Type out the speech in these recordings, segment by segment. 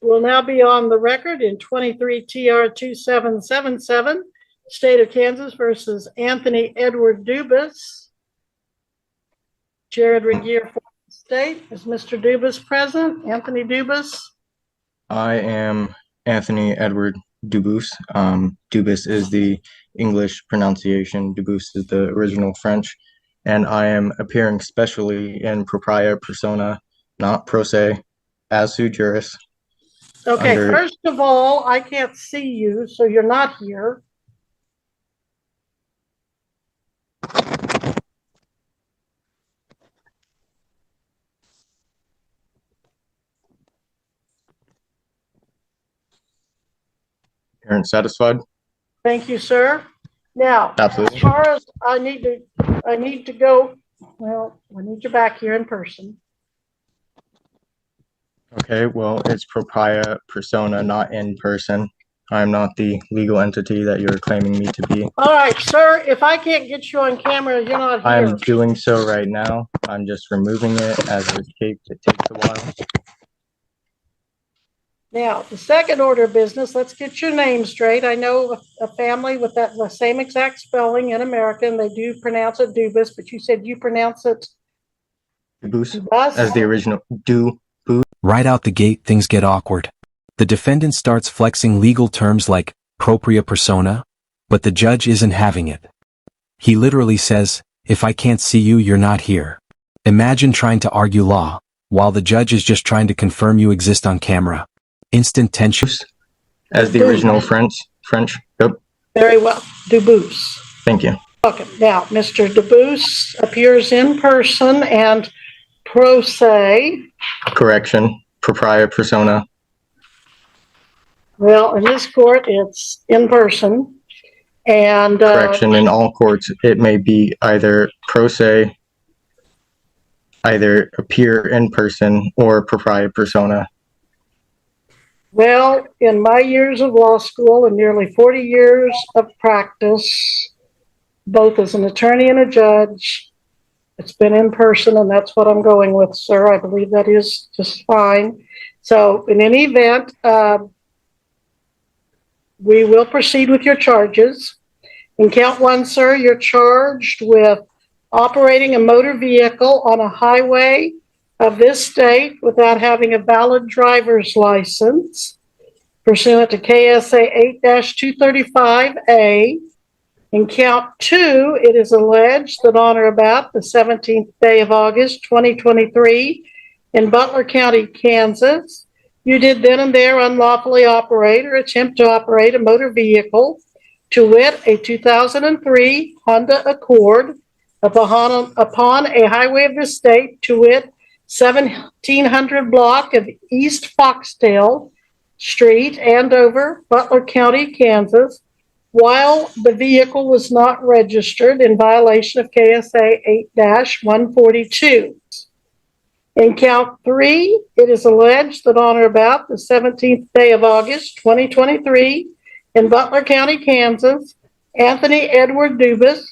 will now be on the record in 23 TR 2777, State of Kansas versus Anthony Edward Dubus. Jared Regier for the state. Is Mr. Dubus present? Anthony Dubus? I am Anthony Edward Dubus. Dubus is the English pronunciation. Dubus is the original French. And I am appearing specially in propria persona, not pro se, as sui juris. Okay, first of all, I can't see you, so you're not here. Parents satisfied? Thank you, sir. Now, absolutely. As far as I need to go, well, I need you back here in person. Okay, well, it's propria persona, not in person. I'm not the legal entity that you're claiming me to be. All right, sir, if I can't get you on camera, you're not here. I'm doing so right now. I'm just removing it as it's taped. It takes a while. Now, the second order of business, let's get your name straight. I know a family with the same exact spelling in America, and they do pronounce it Dubus, but you said you pronounce it Dubus, as the original Dubus. Right out the gate, things get awkward. The defendant starts flexing legal terms like propria persona, but the judge isn't having it. He literally says, if I can't see you, you're not here. Imagine trying to argue law, while the judge is just trying to confirm you exist on camera. Instant tension. As the original French. Yep. Very well. Dubus. Thank you. Okay. Now, Mr. Dubus appears in person and pro se. Correction. Propria persona. Well, in this court, it's in person. And correction. In all courts, it may be either pro se, either appear in person, or propria persona. Well, in my years of law school and nearly 40 years of practice, both as an attorney and a judge, it's been in person, and that's what I'm going with, sir. I believe that is just fine. So in any event, we will proceed with your charges. In count one, sir, you're charged with operating a motor vehicle on a highway of this state without having a valid driver's license pursuant to KSA 8-235A. In count two, it is alleged that on or about the 17th day of August, 2023, in Butler County, Kansas, you did then and there unlawfully operate or attempt to operate a motor vehicle, to wit, a 2003 Honda Accord, upon a highway of the state, to wit, 1700 block of East Foxdale Street, Andover, Butler County, Kansas, while the vehicle was not registered in violation of KSA 8-142. In count three, it is alleged that on or about the 17th day of August, 2023, in Butler County, Kansas, Anthony Edward Dubus,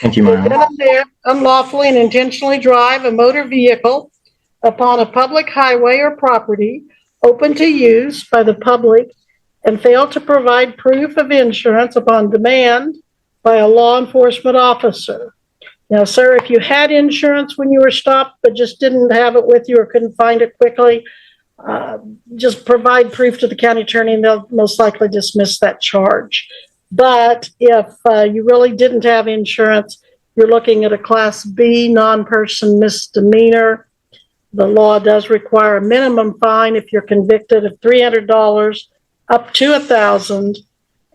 Thank you, Mara. unlawfully and intentionally drive a motor vehicle upon a public highway or property open to use by the public and failed to provide proof of insurance upon demand by a law enforcement officer. Now, sir, if you had insurance when you were stopped but just didn't have it with you or couldn't find it quickly, just provide proof to the county attorney and they'll most likely dismiss that charge. But if you really didn't have insurance, you're looking at a Class B non-person misdemeanor. The law does require a minimum fine if you're convicted of $300 up to $1,000,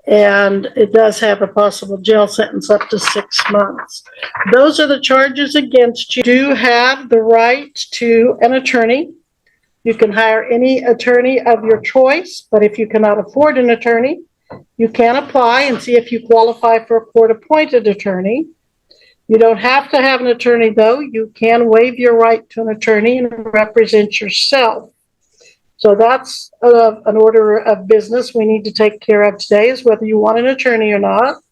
and it does have a possible jail sentence up to 6 months. Those are the charges against you. You do have the right to an attorney. You can hire any attorney of your choice, but if you cannot afford an attorney, you can apply and see if you qualify for a court-appointed attorney. You don't have to have an attorney, though. You can waive your right to an attorney and represent yourself. So that's an order of business we need to take care of today, is whether you want an attorney or not.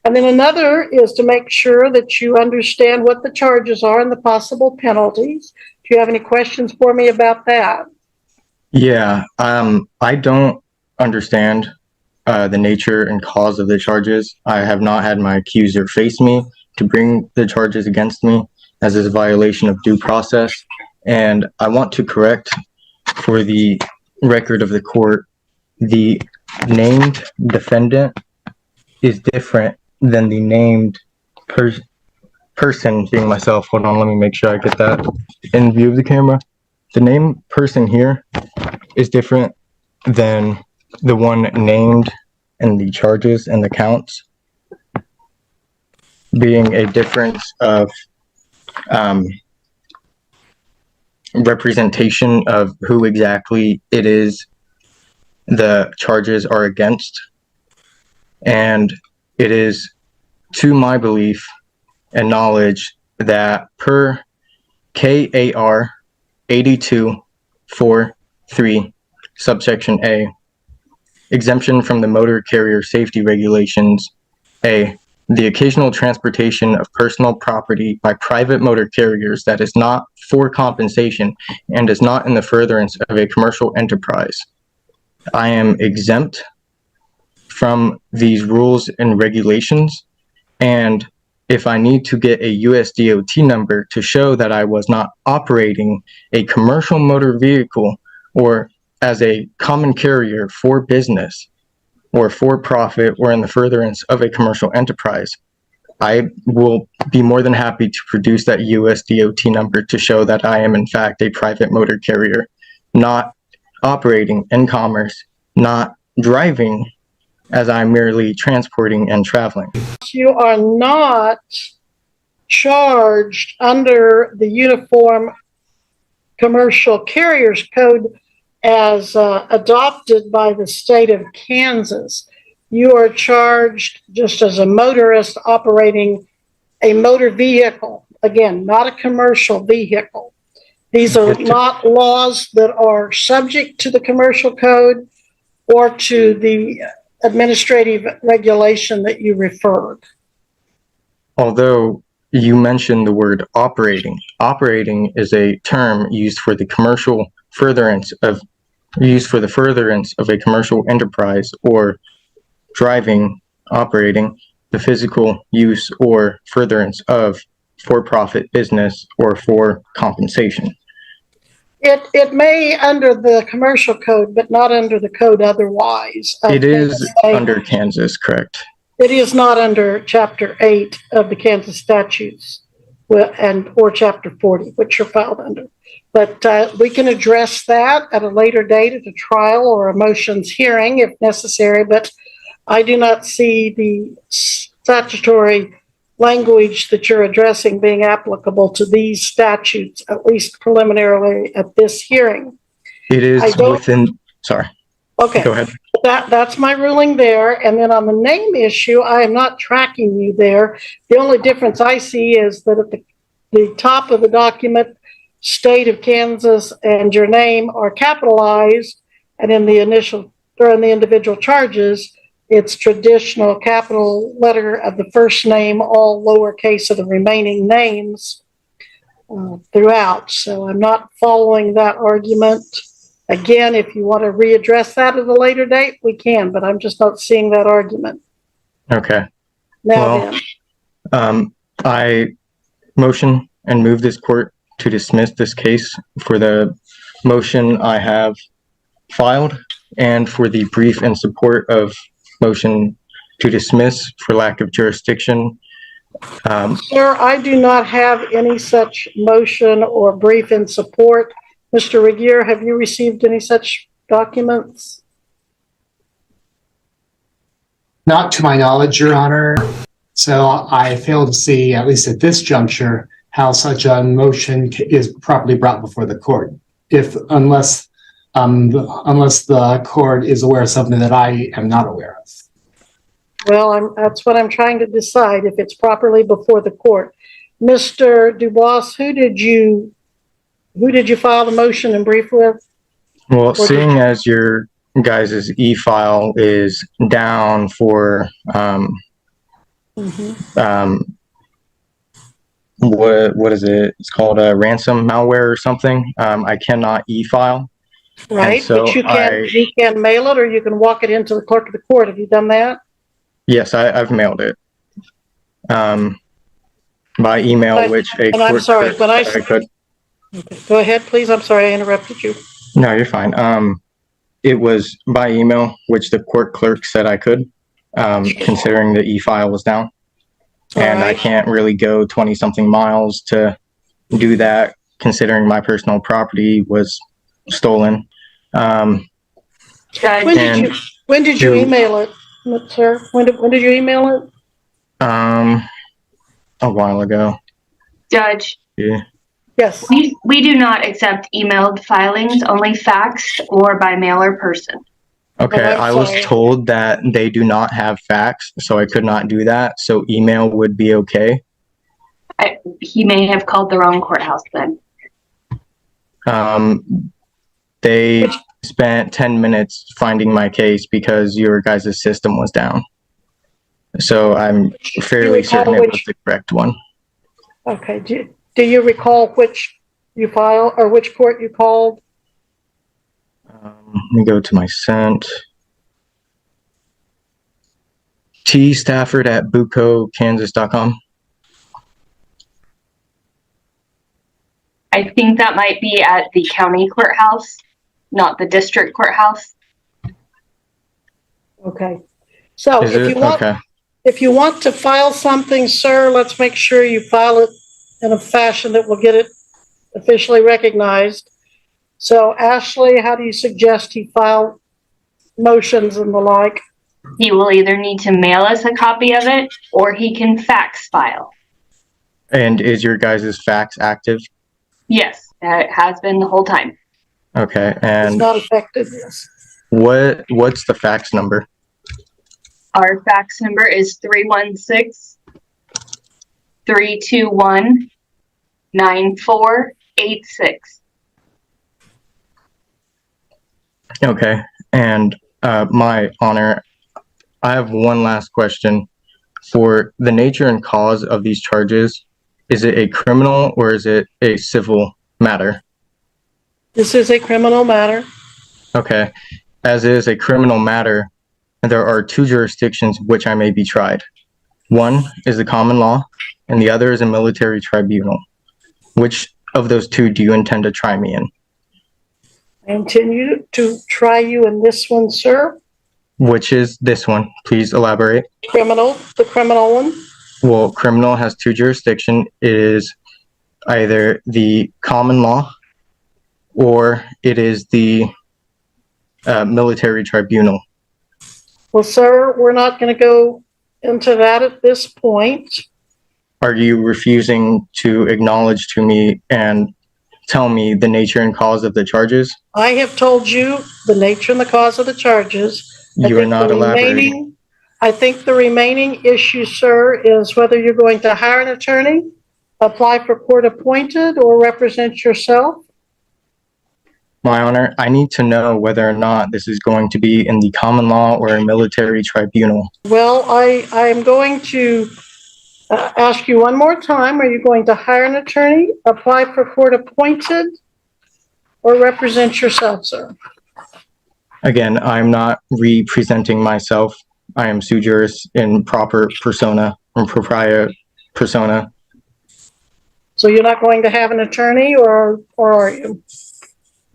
And then another is to make sure that you understand what the charges are and the possible penalties. Do you have any questions for me about that? Yeah, I don't understand the nature and cause of the charges. I have not had my accuser face me to bring the charges against me, as is a violation of due process. And I want to correct for the record of the court, the named defendant is different than the named person, being myself. Hold on, let me make sure I get that in view of the camera. The named person here is different than the one named in the charges and the counts, being a difference of representation of who exactly it is the charges are against. And it is to my belief and knowledge that per KAR 8243 subsection A, exemption from the motor carrier safety regulations, A, the occasional transportation of personal property by private motor carriers that is not for compensation and is not in the furtherance of a commercial enterprise. I am exempt from these rules and regulations, and if I need to get a USDOT number to show that I was not operating a commercial motor vehicle or as a common carrier for business or for profit or in the furtherance of a commercial enterprise, I will be more than happy to produce that USDOT number to show that I am in fact a private motor carrier, not operating in commerce, not driving, as I'm merely transporting and traveling. You are not charged under the Uniform Commercial Carriers Code as adopted by the state of Kansas. You are charged just as a motorist operating a motor vehicle. Again, not a commercial vehicle. These are not laws that are subject to the commercial code or to the administrative regulation that you referred. Although you mentioned the word operating, operating is a term used for the furtherance of a commercial enterprise, or driving, operating, the physical use or furtherance of for-profit business or for compensation. It may under the commercial code, but not under the code otherwise. It is under Kansas, correct? It is not under Chapter 8 of the Kansas statutes or Chapter 40, which are filed under. But we can address that at a later date at a trial or a motions hearing if necessary. But I do not see the statutory language that you're addressing being applicable to these statutes, at least preliminarily at this hearing. It is within, sorry. Okay. Go ahead. That's my ruling there. And then on the name issue, I am not tracking you there. The only difference I see is that at the top of the document, state of Kansas and your name are capitalized, and in the initial or in the individual charges, it's traditional capital letter of the first name, all lowercase of the remaining names throughout. So I'm not following that argument. Again, if you want to readdress that at a later date, we can, but I'm just not seeing that argument. Okay. Now then. I motion and move this court to dismiss this case for the motion I have filed and for the brief in support of motion to dismiss for lack of jurisdiction. Sir, I do not have any such motion or brief in support. Mr. Regier, have you received any such documents? Not to my knowledge, Your Honor. So I fail to see, at least at this juncture, how such a motion is properly brought before the court, unless the court is aware of something that I am not aware of. Well, that's what I'm trying to decide, if it's properly before the court. Mr. Dubois, who did you file the motion and brief with? Well, seeing as your guys' e-file is down for Um, what is it? It's called a ransom malware or something. I cannot e-file. Right, so but you can mail it or you can walk it into the clerk of the court. Have you done that? Yes, I've mailed it. By email, which a And I'm court sorry, clerk when said I could. go ahead, please. I'm sorry I interrupted you. No, you're fine. It was by email, which the court clerk said I could, considering the e-file was down. And I can't really go 20 something miles to do that, considering my personal property was stolen. Judge, When did you email it, sir? When did you email it? A while ago. Judge, Yeah. Yes. we do not accept emailed filings, only faxed or by mail or person. Okay, Oh, I'm I was sorry. told that they do not have fax, so I could not do that. So email would be okay. He may have called the wrong courthouse then. They spent 10 minutes finding my case because your guys' system was down. So I'm fairly certain it was the correct one. Okay. Do you recall which you filed or which court you called? Let me go to my sent. T Stafford at bucokansas.com. I think that might be at the county courthouse, not the district courthouse. Okay. So Is it? Okay. if you want to file something, sir, let's make sure you file it in a fashion that will get it officially recognized. So Ashley, how do you suggest he file motions and the like? He will either need to mail us a copy of it or he can fax file. And is your guys' fax active? Yes, it has been the whole time. Okay. It's And not affected, yes. what's the fax number? Our fax number is 316-321-9486. Okay. And my honor, I have one last question. For the nature and cause of these charges, is it a criminal or is it a civil matter? This is a criminal matter. Okay. As is a criminal matter, there are two jurisdictions which I may be tried. One is the common law, and the other is a military tribunal. Which of those two do you intend to try me in? I intend to try you in this one, sir. Which is this one? Please elaborate. The criminal one. Well, criminal has two jurisdictions. It is either the common law or it is the military tribunal. Well, sir, we're not going to go into that at this point. Are you refusing to acknowledge to me and tell me the nature and cause of the charges? I have told you the nature and the cause of the charges. You are not elaborating. I think the remaining issue, sir, is whether you're going to hire an attorney, apply for court appointed, or represent yourself. My honor, I need to know whether or not this is going to be in the common law or a military tribunal. Well, I am going to ask you one more time. Are you going to hire an attorney, apply for court appointed, or represent yourself, sir? Again, I'm not representing myself. I am sui juris in proper persona and propria persona. So you're not going to have an attorney, or are you?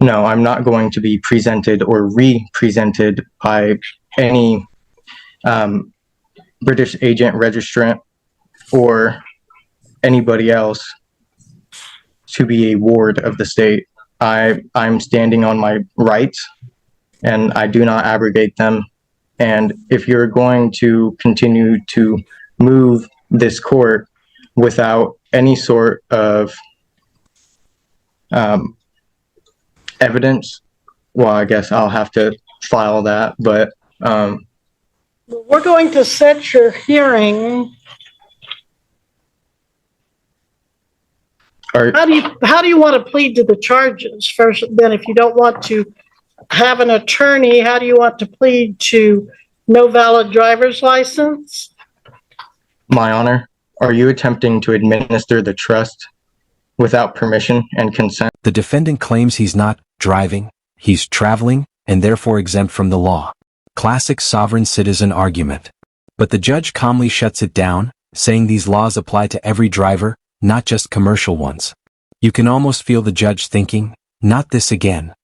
No, I'm not going to be presented or re-presented by any British agent, registrant, or anybody else to be a ward of the state. I'm standing on my rights and I do not abrogate them. And if you're going to continue to move this court without any sort of evidence, well, I guess I'll have to file that, but we're going to set your hearing. How do you want to plead to the charges first? Then, if you don't want to have an attorney, how do you want to plead to no valid driver's license, My Honor, are you attempting to administer the trust without permission and consent? The defendant claims he's not driving, he's traveling, and therefore exempt from the law. Classic sovereign citizen argument. But the judge calmly shuts it down, saying these laws apply to every driver, not just commercial ones. You can almost feel the judge thinking, not this again.